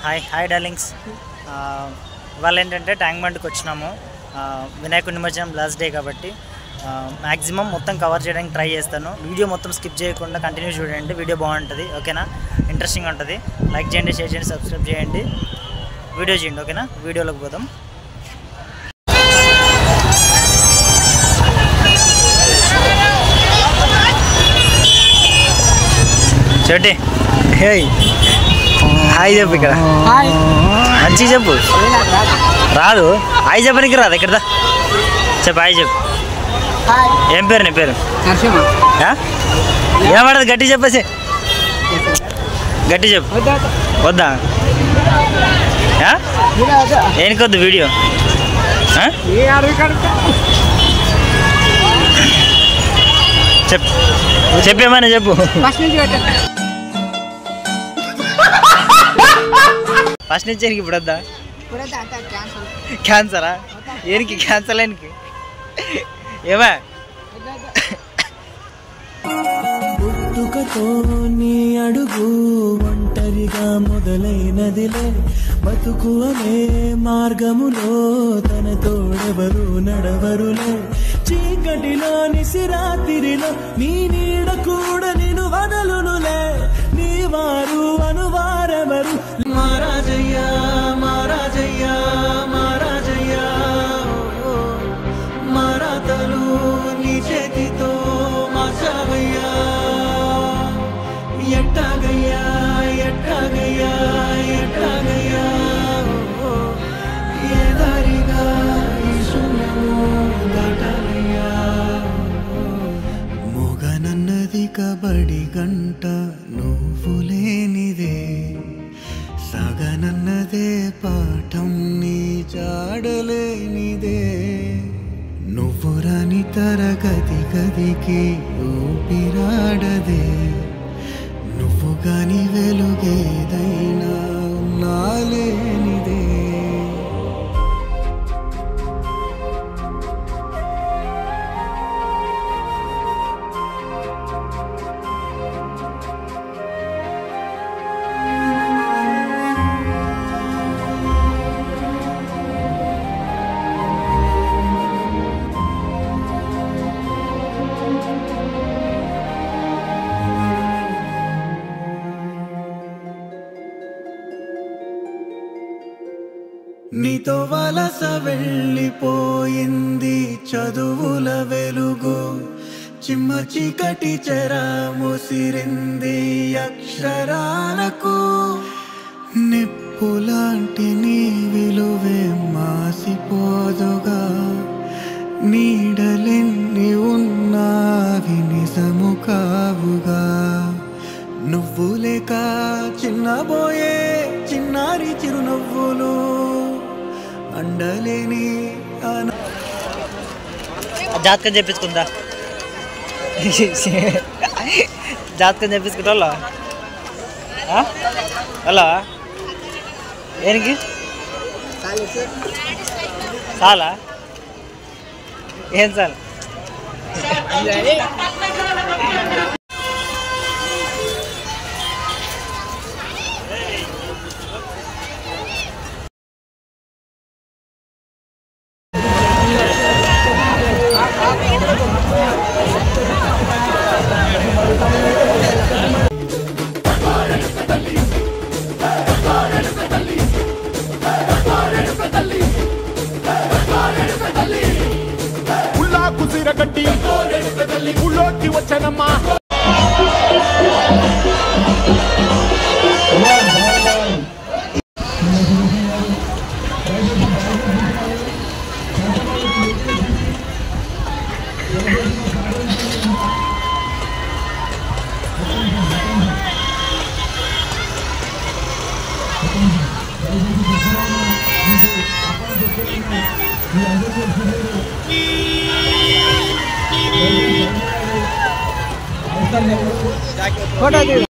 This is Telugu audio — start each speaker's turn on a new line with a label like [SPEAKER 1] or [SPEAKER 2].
[SPEAKER 1] Hi darlings. ఇవాళ ఏంటంటే ట్యాంక్ బండ్కి వచ్చినాము. వినాయకుడి నిమజ్జనం లాస్ట్ డే కాబట్టి మ్యాక్సిమం మొత్తం కవర్ చేయడానికి ట్రై చేస్తాను. వీడియో మొత్తం స్కిప్ చేయకుండా కంటిన్యూ చూడండి. వీడియో బాగుంటుంది, ఓకేనా? ఇంట్రెస్టింగ్ ఉంటుంది. లైక్ చేయండి, షేర్ చేయండి, సబ్స్క్రైబ్ చేయండి, వీడియో చేయండి, ఓకేనా? వీడియోలోకి పోదాం. చోటి హాయ్ చెప్పు. ఇక్కడ మంచిగా చెప్పు. రాదు హాయ్ చెప్పనికి రాదు. ఇక్కడ చెప్పు హాయ్ చెప్పు. ఏం పేరు నీ పేరు? ఏమడదు గట్టి చెప్పేసి. గట్టి చెప్పు. వద్దా? ఏనికొద్దు వీడియో. చెప్పు చెప్పేమని చెప్పు. ఫస్ట్ నుంచి ఇప్పుడు వద్దా? క్యాన్సరా? ఏనికి క్యాన్సర్ లేనికి ఏమా?
[SPEAKER 2] పుట్టుకతో నీ అడుగు ఒంటరిగా మొదలైనదిలే, బతుకు అనే మార్గములో తన తోడెవరు నడవరులే, చీకటిలో నిసిరాతిరిలో నీ నీడ కూడా నిన్ను వదలునులే, నీ వారు అనువారెవరు. మారాజయ్యా మారాజయ్యా మారాజయ్యా, మారాతలు నీ చేతితో మార్చావయ్యా, ఎట్టాగయ్యా ఎట్టాగయ్యా ఎట్టాగయ్యా, ఏ దారిగా ఈ శూన్యము దాటాలయ్యా. మొగనన్నది కబడి గంట నువ్వు లేనిదే, సగనన్నదే పాఠం నీ జాడలేనిదే, నువ్వు రాని తరగతి గదికి ఊపిరాడదే, నువ్వు గాని వెలుగేదైనా నాలేనిదే. నీతో వలస వెళ్ళిపోయింది చదువుల వెలుగు, చిమ్మ చీకటి చెర ముసిరింది అక్షరాలకు, నిప్పులాంటి నీ విలువే మాసిపోదుగా, నీడలెన్ని ఉన్నావి నిజము కావుగా, నువ్వు లేక చిన్నబోయే చిన్నారి చిరునవ్వులు అండలేని.
[SPEAKER 1] జాతకం చెప్పించుకుందా? జాతకం చెప్పించుకుంటా అలా ఏనికి చాలా ఏం చాలు?
[SPEAKER 3] కుసిరగట్టి ఊళ్ళోకి వచ్చనమ్మా.
[SPEAKER 2] ఫోటో